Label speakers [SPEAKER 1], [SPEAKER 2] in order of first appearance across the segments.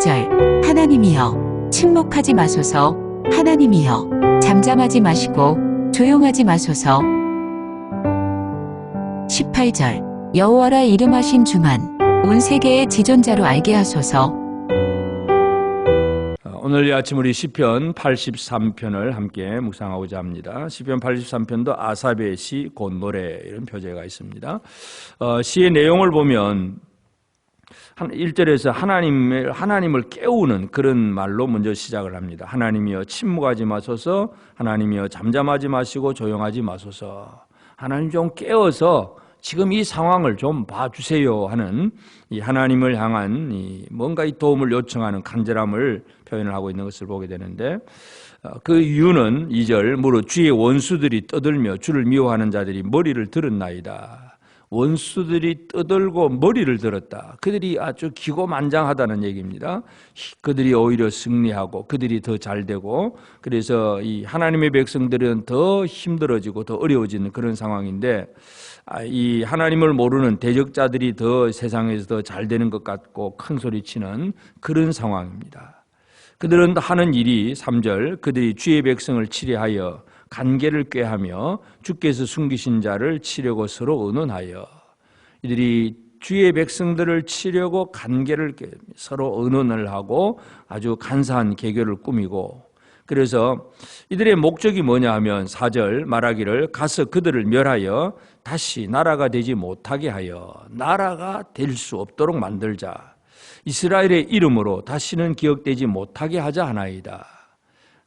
[SPEAKER 1] 18절 하나님이여 침묵하지 마소서. 하나님이여 잠잠하지 마시고 조용하지 마소서. 18절 여호와라 이름하신 주만 온 세계의 지존자로 알게 하소서.
[SPEAKER 2] 오늘 이 아침 우리 시편 83편을 함께 묵상하고자 합니다. 시편 83편도 아삽의 시, 곧 노래 이런 표제가 있습니다. 시의 내용을 보면 1절에서 하나님을 깨우는 그런 말로 먼저 시작을 합니다. 하나님이여 침묵하지 마소서. 하나님이여 잠잠하지 마시고 조용하지 마소서. 하나님 좀 깨어서 지금 이 상황을 좀 봐주세요 하는 이 하나님을 향한 뭔가 이 도움을 요청하는 간절함을 표현을 하고 있는 것을 보게 되는데, 그 이유는 2절 무릇 주의 원수들이 떠들며 주를 미워하는 자들이 머리를 들었나이다. 원수들이 떠들고 머리를 들었다. 그들이 아주 기고만장하다는 얘기입니다. 그들이 오히려 승리하고 그들이 더 잘되고, 그래서 이 하나님의 백성들은 더 힘들어지고 더 어려워지는 그런 상황인데, 이 하나님을 모르는 대적자들이 더 세상에서 더 잘되는 것 같고 큰 소리치는 그런 상황입니다. 그들은 하는 일이 3절 그들이 주의 백성을 치려하여 간계를 꾀하며 주께서 숨기신 자를 치려고 서로 의논하여, 이들이 주의 백성들을 치려고 간계를 서로 의논을 하고 아주 간사한 계교를 꾸미고, 그래서 이들의 목적이 뭐냐 하면 4절 말하기를 가서 그들을 멸하여 다시 나라가 되지 못하게 하여 나라가 될 수 없도록 만들자. 이스라엘의 이름으로 다시는 기억되지 못하게 하자 하나이다.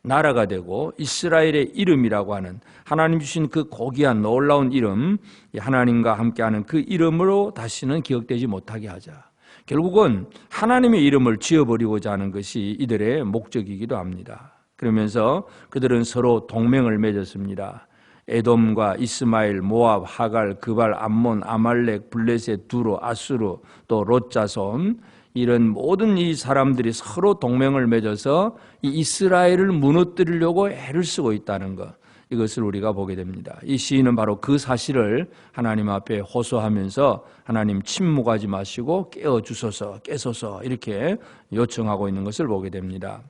[SPEAKER 2] 나라가 되고 이스라엘의 이름이라고 하는 하나님 주신 그 고귀한 놀라운 이름, 하나님과 함께하는 그 이름으로 다시는 기억되지 못하게 하자. 결국은 하나님의 이름을 지어버리고자 하는 것이 이들의 목적이기도 합니다. 그러면서 그들은 서로 동맹을 맺었습니다. 에돔과 이스마엘, 모압, 하갈, 그발, 암몬, 아말렉, 블레셋, 두로, 아수르, 또 롯자손, 이런 모든 이 사람들이 서로 동맹을 맺어서 이 이스라엘을 무너뜨리려고 애를 쓰고 있다는 것, 이것을 우리가 보게 됩니다. 이 시인은 바로 그 사실을 하나님 앞에 호소하면서 하나님 침묵하지 마시고 깨어주소서, 깨소서 이렇게 요청하고 있는 것을 보게 됩니다.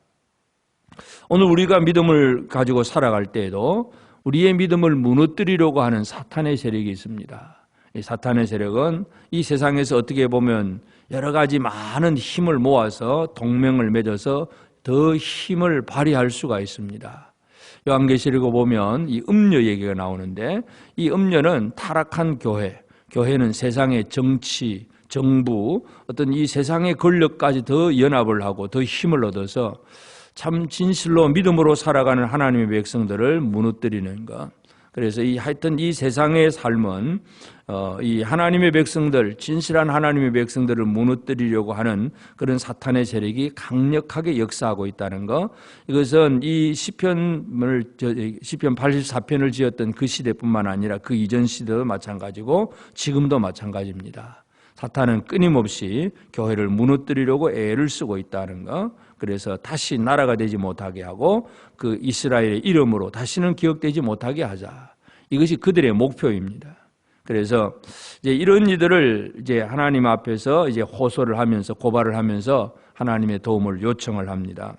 [SPEAKER 2] 오늘 우리가 믿음을 가지고 살아갈 때에도 우리의 믿음을 무너뜨리려고 하는 사탄의 세력이 있습니다. 이 사탄의 세력은 이 세상에서 어떻게 보면 여러 가지 많은 힘을 모아서 동맹을 맺어서 더 힘을 발휘할 수가 있습니다. 요한계시록에 보면 이 음녀 얘기가 나오는데, 이 음녀는 타락한 교회는 세상의 정치, 정부, 어떤 이 세상의 권력까지 더 연합을 하고 더 힘을 얻어서 참 진실로 믿음으로 살아가는 하나님의 백성들을 무너뜨리는 것. 그래서 하여튼 이 세상의 삶은 이 하나님의 백성들, 진실한 하나님의 백성들을 무너뜨리려고 하는 그런 사탄의 세력이 강력하게 역사하고 있다는 것. 이것은 이 시편 84편을 지었던 그 시대뿐만 아니라 그 이전 시대도 마찬가지고 지금도 마찬가지입니다. 사탄은 끊임없이 교회를 무너뜨리려고 애를 쓰고 있다는 것. 그래서 다시 나라가 되지 못하게 하고 그 이스라엘의 이름으로 다시는 기억되지 못하게 하자. 이것이 그들의 목표입니다. 그래서 이제 이런 이들을 이제 하나님 앞에서 이제 호소를 하면서 고발을 하면서 하나님의 도움을 요청을 합니다.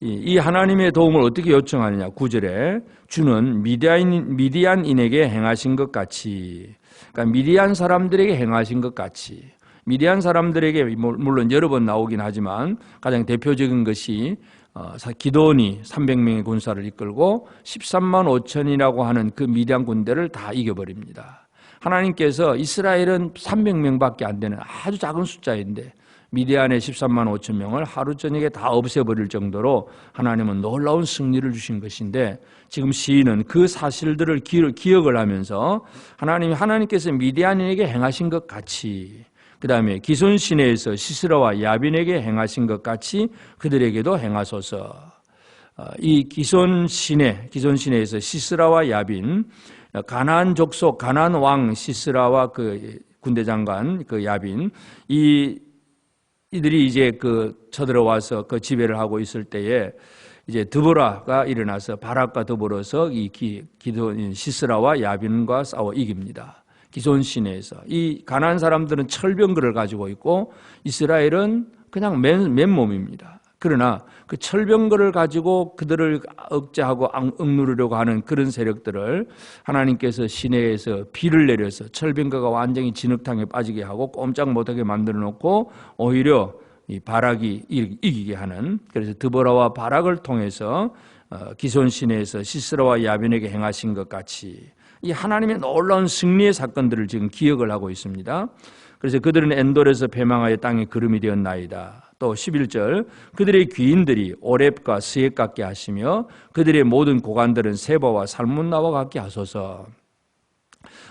[SPEAKER 2] 이 하나님의 도움을 어떻게 요청하느냐? 9절에 주는 미디안인에게 행하신 것 같이, 그러니까 미디안 사람들에게 행하신 것 같이. 미디안 사람들에게 물론 여러 번 나오긴 하지만 가장 대표적인 것이 기드온이 300명의 군사를 이끌고 13만 5천이라고 하는 그 미디안 군대를 다 이겨버립니다. 하나님께서 이스라엘은 300명밖에 안 되는 아주 작은 숫자인데 미디안의 13만 5천 명을 하루 저녁에 다 없애버릴 정도로 하나님은 놀라운 승리를 주신 것인데, 지금 시인은 그 사실들을 기억을 하면서 하나님께서 미디안인에게 행하신 것 같이, 그 다음에 기손 시내에서 시스라와 야빈에게 행하신 것 같이 그들에게도 행하소서. 이 기손 시내에서 시스라와 야빈, 가나안 족속 가나안 왕 시스라와 그 군대 장관 그 야빈, 이들이 이제 쳐들어와서 그 지배를 하고 있을 때에 이제 드보라가 일어나서 바락과 더불어서 이 기드온 시스라와 야빈과 싸워 이깁니다. 기손 시내에서 이 가나안 사람들은 철병거를 가지고 있고 이스라엘은 그냥 맨몸입니다. 그러나 그 철병거를 가지고 그들을 억제하고 억누르려고 하는 그런 세력들을 하나님께서 시내에서 비를 내려서 철병거가 완전히 진흙탕에 빠지게 하고 꼼짝 못하게 만들어 놓고 오히려 이 바락이 이기게 하는, 그래서 드보라와 바락을 통해서 기손 시내에서 시스라와 야빈에게 행하신 것 같이 이 하나님의 놀라운 승리의 사건들을 지금 기억을 하고 있습니다. 그래서 그들은 엔돌에서 패망하여 땅에 기름이 되었나이다. 또 11절 그들의 귀인들이 오렙과 스엡 같게 하시며 그들의 모든 고관들은 세바와 살문나와 같게 하소서.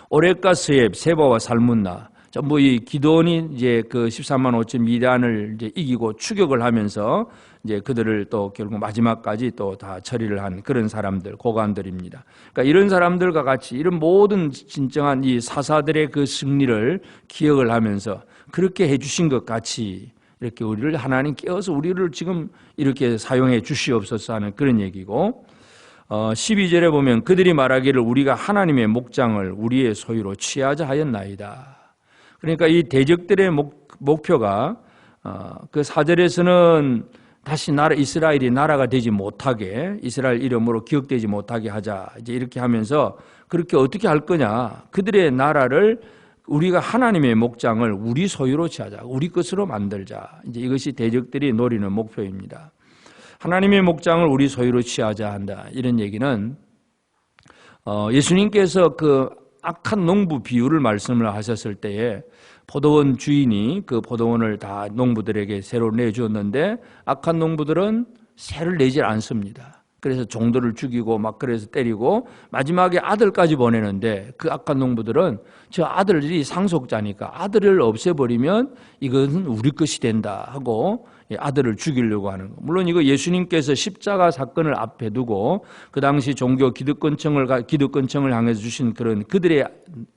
[SPEAKER 2] 오렙과 스엡, 세바와 살문나 전부 이 기드온이 이제 그 13만 5천 미디안을 이제 이기고 추격을 하면서 이제 그들을 또 결국 마지막까지 또 다 처리를 한 그런 사람들, 고관들입니다. 그러니까 이런 사람들과 같이 이런 모든 진정한 이 사사들의 그 승리를 기억을 하면서 그렇게 해주신 것 같이 이렇게 우리를 하나님 깨워서 우리를 지금 이렇게 사용해 주시옵소서 하는 그런 얘기고, 12절에 보면 그들이 말하기를 우리가 하나님의 목장을 우리의 소유로 취하자 하였나이다. 그러니까 이 대적들의 목표가 그 4절에서는 다시 이스라엘이 나라가 되지 못하게, 이스라엘 이름으로 기억되지 못하게 하자, 이제 이렇게 하면서 그렇게 어떻게 할 거냐, 그들의 나라를 우리가 하나님의 목장을 우리 소유로 취하자, 우리 것으로 만들자, 이제 이것이 대적들이 노리는 목표입니다. 하나님의 목장을 우리 소유로 취하자 한다, 이런 얘기는 예수님께서 그 악한 농부 비유를 말씀을 하셨을 때에 포도원 주인이 그 포도원을 다 농부들에게 새로 내주었는데 악한 농부들은 새를 내질 않습니다. 그래서 종들을 죽이고 막 그래서 때리고 마지막에 아들까지 보내는데 그 악한 농부들은 저 아들이 상속자니까 아들을 없애버리면 이것은 우리 것이 된다 하고 아들을 죽이려고 하는 거. 물론 이거 예수님께서 십자가 사건을 앞에 두고 그 당시 종교 기득권층을 향해서 주신 그런 그들의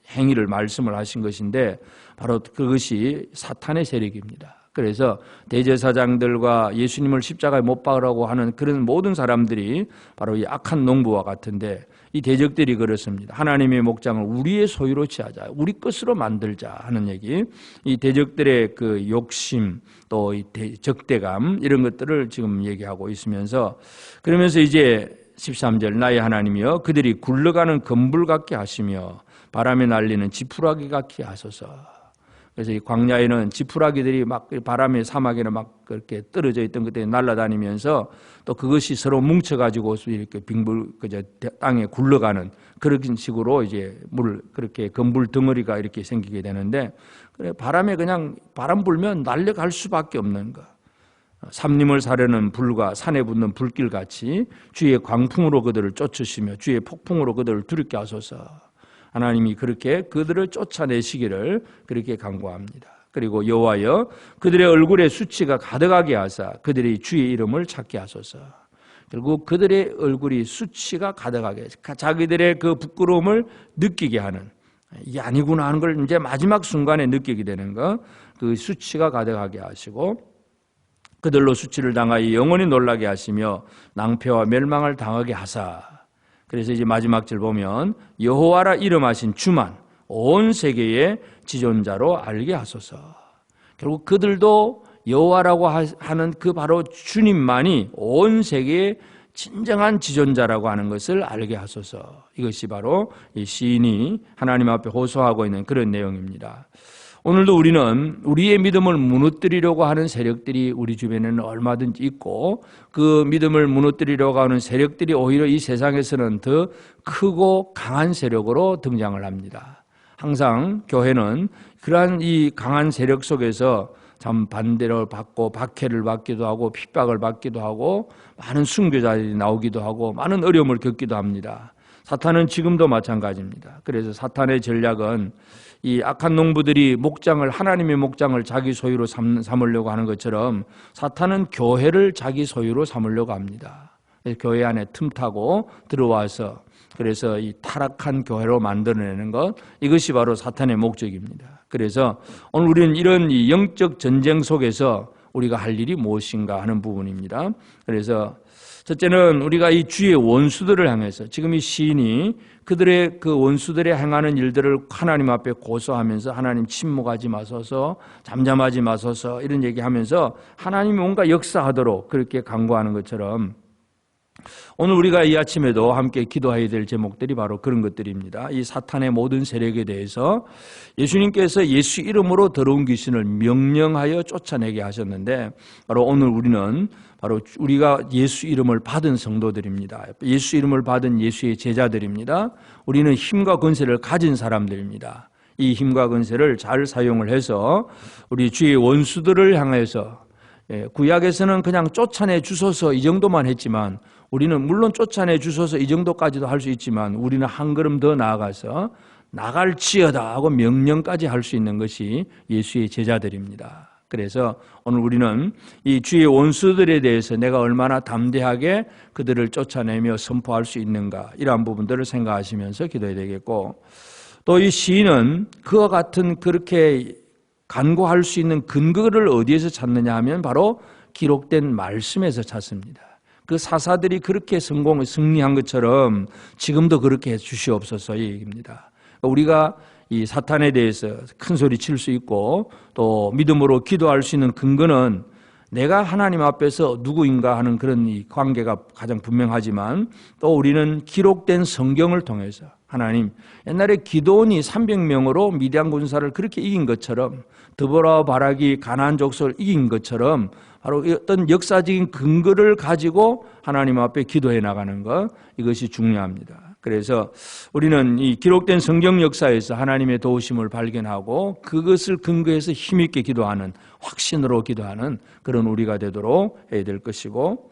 [SPEAKER 2] 행위를 말씀을 하신 것인데 바로 그것이 사탄의 세력입니다. 그래서 대제사장들과 예수님을 십자가에 못 박으라고 하는 그런 모든 사람들이 바로 이 악한 농부와 같은데 이 대적들이 그렇습니다. 하나님의 목장을 우리의 소유로 취하자, 우리 것으로 만들자 하는 얘기. 이 대적들의 그 욕심 또 이 적대감 이런 것들을 지금 얘기하고 있으면서 그러면서 이제 13절 나의 하나님이여 그들이 굴러가는 검불 같게 하시며 바람에 날리는 지푸라기 같게 하소서. 그래서 이 광야에는 지푸라기들이 막 바람에 사막에는 막 그렇게 떨어져 있던 것들이 날아다니면서 또 그것이 서로 뭉쳐가지고 이렇게 빙불 땅에 굴러가는 그런 식으로 이제 그렇게 검불 덩어리가 이렇게 생기게 되는데 그래 바람에 그냥 바람 불면 날려갈 수밖에 없는 거. 삼림을 사려는 불과 산에 붙는 불길 같이 주의 광풍으로 그들을 쫓으시며 주의 폭풍으로 그들을 두렵게 하소서. 하나님이 그렇게 그들을 쫓아내시기를 그렇게 간구합니다. 그리고 여호와여 그들의 얼굴에 수치가 가득하게 하사 그들이 주의 이름을 찾게 하소서. 결국 그들의 얼굴이 수치가 가득하게 자기들의 그 부끄러움을 느끼게 하는 이게 아니구나 하는 걸 이제 마지막 순간에 느끼게 되는 거, 그 수치가 가득하게 하시고 그들로 수치를 당하여 영원히 놀라게 하시며 낭패와 멸망을 당하게 하사. 그래서 이제 마지막 절 보면 여호와라 이름하신 주만 온 세계의 지존자로 알게 하소서. 결국 그들도 여호와라고 하는 그 바로 주님만이 온 세계의 진정한 지존자라고 하는 것을 알게 하소서. 이것이 바로 이 시인이 하나님 앞에 호소하고 있는 그런 내용입니다. 오늘도 우리는 우리의 믿음을 무너뜨리려고 하는 세력들이 우리 주변에는 얼마든지 있고 그 믿음을 무너뜨리려고 하는 세력들이 오히려 이 세상에서는 더 크고 강한 세력으로 등장을 합니다. 항상 교회는 그러한 이 강한 세력 속에서 참 반대를 받고 박해를 받기도 하고 핍박을 받기도 하고 많은 순교자들이 나오기도 하고 많은 어려움을 겪기도 합니다. 사탄은 지금도 마찬가지입니다. 그래서 사탄의 전략은 이 악한 농부들이 하나님의 목장을 자기 소유로 삼으려고 하는 것처럼 사탄은 교회를 자기 소유로 삼으려고 합니다. 교회 안에 틈타고 들어와서 그래서 이 타락한 교회로 만들어내는 것, 이것이 바로 사탄의 목적입니다. 그래서 오늘 우리는 이런 이 영적 전쟁 속에서 우리가 할 일이 무엇인가 하는 부분입니다. 그래서 첫째는 우리가 이 주의 원수들을 향해서 지금 이 시인이 그들의 그 원수들의 행하는 일들을 하나님 앞에 고소하면서 하나님 침묵하지 마소서, 잠잠하지 마소서 이런 얘기하면서 하나님이 뭔가 역사하도록 그렇게 간구하는 것처럼 오늘 우리가 이 아침에도 함께 기도해야 될 제목들이 바로 그런 것들입니다. 이 사탄의 모든 세력에 대해서 예수님께서 예수 이름으로 더러운 귀신을 명령하여 쫓아내게 하셨는데 바로 오늘 우리는 바로 우리가 예수 이름을 받은 성도들입니다. 예수 이름을 받은 예수의 제자들입니다. 우리는 힘과 권세를 가진 사람들입니다. 이 힘과 권세를 잘 사용을 해서 우리 주의 원수들을 향해서 구약에서는 그냥 쫓아내 주소서 이 정도만 했지만 우리는 물론 쫓아내 주소서 이 정도까지도 할 수 있지만 우리는 한 걸음 더 나아가서 나갈지어다 하고 명령까지 할 수 있는 것이 예수의 제자들입니다. 그래서 오늘 우리는 이 주의 원수들에 대해서 내가 얼마나 담대하게 그들을 쫓아내며 선포할 수 있는가 이러한 부분들을 생각하시면서 기도해야 되겠고 또 이 시인은 그와 같은 그렇게 간구할 수 있는 근거를 어디에서 찾느냐 하면 바로 기록된 말씀에서 찾습니다. 그 사사들이 그렇게 승리한 것처럼 지금도 그렇게 해 주시옵소서 이 얘기입니다. 우리가 이 사탄에 대해서 큰 소리 칠 수 있고 또 믿음으로 기도할 수 있는 근거는 내가 하나님 앞에서 누구인가 하는 그런 이 관계가 가장 분명하지만 또 우리는 기록된 성경을 통해서 하나님 옛날에 기드온이 300명으로 미디안 군사를 그렇게 이긴 것처럼 드보라와 바락이 가나안 족속을 이긴 것처럼 바로 어떤 역사적인 근거를 가지고 하나님 앞에 기도해 나가는 것 이것이 중요합니다. 그래서 우리는 이 기록된 성경 역사에서 하나님의 도우심을 발견하고 그것을 근거해서 힘있게 기도하는 확신으로 기도하는 그런 우리가 되도록 해야 될 것이고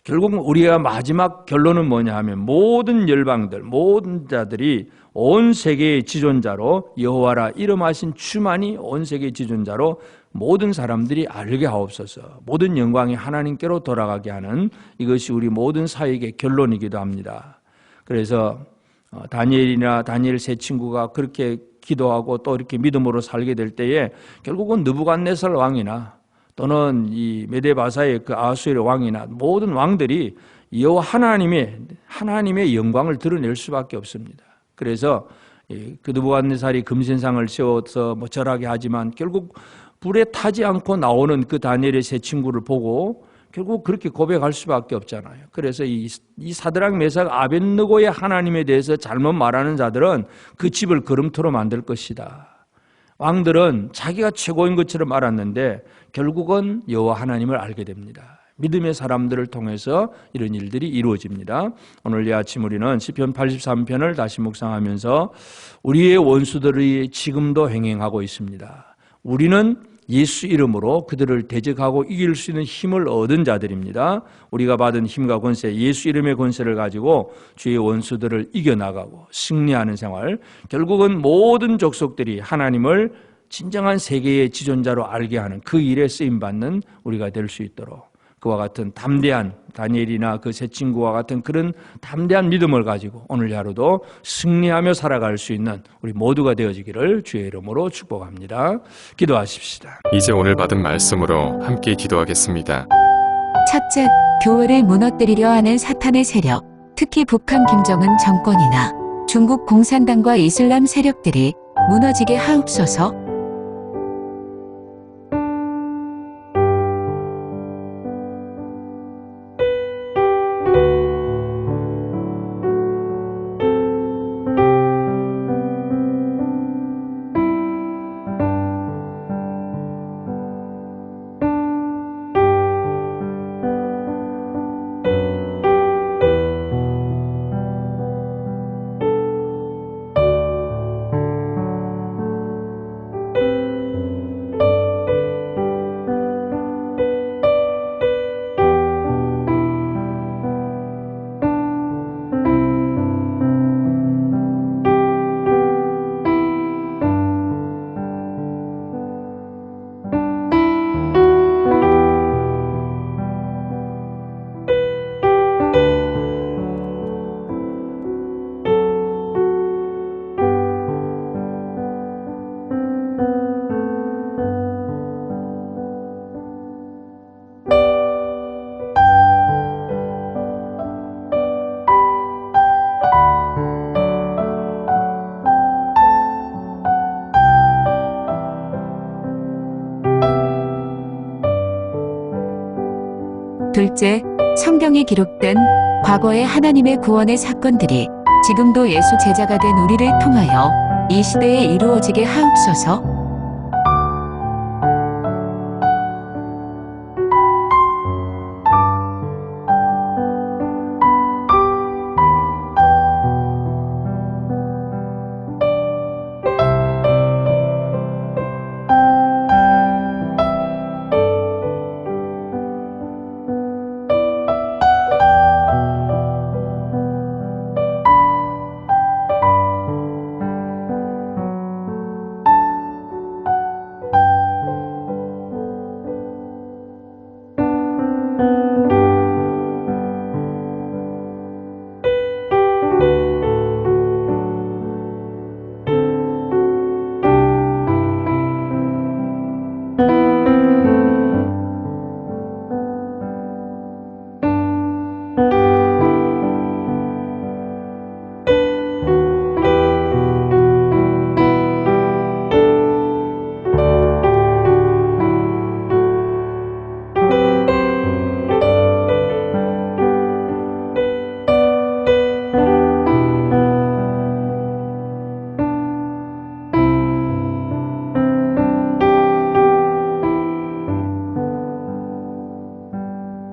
[SPEAKER 2] 결국 우리가 마지막 결론은 뭐냐 하면 모든 열방들 모든 자들이 온 세계의 지존자로 여호와라 이름하신 주만이 온 세계의 지존자로 모든 사람들이 알게 하옵소서. 모든 영광이 하나님께로 돌아가게 하는 이것이 우리 모든 사역의 결론이기도 합니다. 그래서 다니엘이나 다니엘 세 친구가 그렇게 기도하고 또 이렇게 믿음으로 살게 될 때에 결국은 느부갓네살 왕이나 또는 이 메데바사의 그 아수르의 왕이나 모든 왕들이 여호와 하나님의 영광을 드러낼 수밖에 없습니다. 그래서 그 느부갓네살이 금신상을 세워서 뭐 절하게 하지만 결국 불에 타지 않고 나오는 그 다니엘의 세 친구를 보고 결국 그렇게 고백할 수밖에 없잖아요. 그래서 이 사드락 메삭 아벳느고의 하나님에 대해서 잘못 말하는 자들은 그 집을 거름토로 만들 것이다. 왕들은 자기가 최고인 것처럼 알았는데 결국은 여호와 하나님을 알게 됩니다. 믿음의 사람들을 통해서 이런 일들이 이루어집니다. 오늘 이 아침 우리는 시편 83편을 다시 묵상하면서 우리의 원수들이 지금도 행행하고 있습니다. 우리는 예수 이름으로 그들을 대적하고 이길 수 있는 힘을 얻은 자들입니다. 우리가 받은 힘과 권세, 예수 이름의 권세를 가지고 주의 원수들을 이겨나가고 승리하는 생활, 결국은 모든 족속들이 하나님을 진정한 세계의 지존자로 알게 하는 그 일에 쓰임받는 우리가 될 수 있도록 그와 같은 담대한 다니엘이나 그 세 친구와 같은 그런 담대한 믿음을 가지고 오늘 하루도 승리하며 살아갈 수 있는 우리 모두가 되어지기를 주의 이름으로 축복합니다. 기도하십시다.
[SPEAKER 3] 이제 오늘 받은 말씀으로 함께 기도하겠습니다.
[SPEAKER 1] 첫째, 교회를 무너뜨리려 하는 사탄의 세력, 특히 북한 김정은 정권이나 중국 공산당과 이슬람 세력들이 무너지게 하옵소서. 둘째, 성경에 기록된 과거의 하나님의 구원의 사건들이 지금도 예수 제자가 된 우리를 통하여 이 시대에 이루어지게 하옵소서.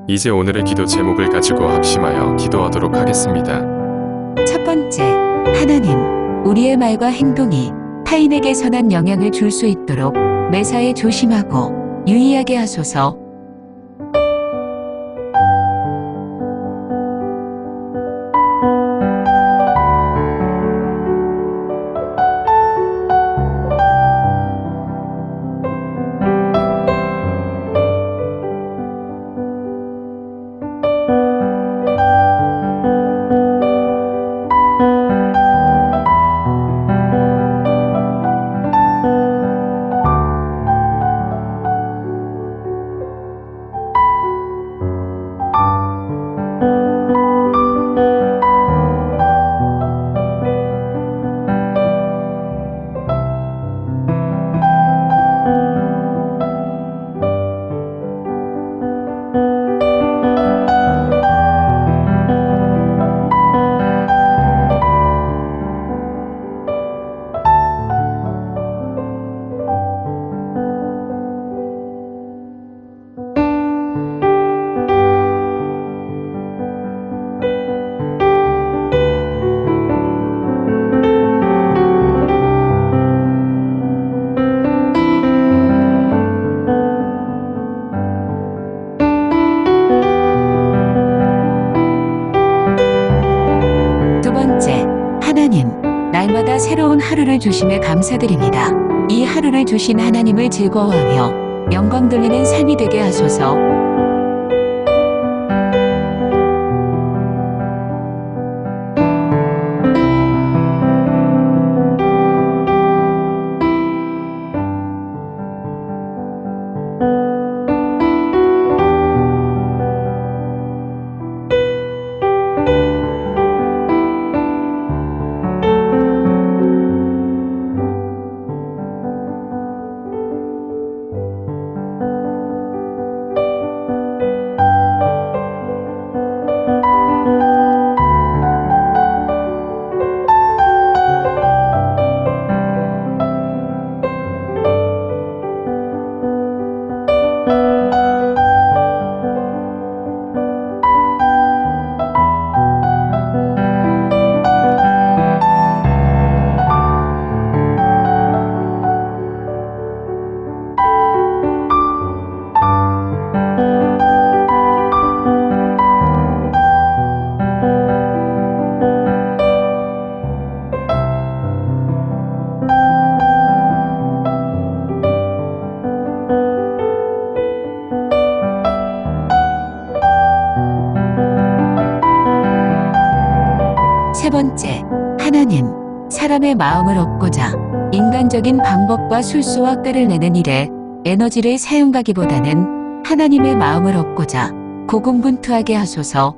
[SPEAKER 3] 이제 오늘의 기도 제목을 가지고 합심하여 기도하도록 하겠습니다.
[SPEAKER 1] 첫 번째, 하나님, 우리의 말과 행동이 타인에게 선한 영향을 줄 수 있도록 매사에 조심하고 유의하게 하소서. 두 번째, 하나님, 날마다 새로운 하루를 주심에 감사드립니다. 이 하루를 주신 하나님을 즐거워하며 영광 돌리는 삶이 되게 하소서. 세 번째, 하나님, 사람의 마음을 얻고자 인간적인 방법과 술수와 꾀를 내는 일에 에너지를 사용하기보다는 하나님의 마음을 얻고자 고군분투하게 하소서.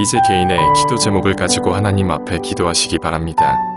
[SPEAKER 3] 이제 개인의 기도 제목을 가지고 하나님 앞에 기도하시기 바랍니다.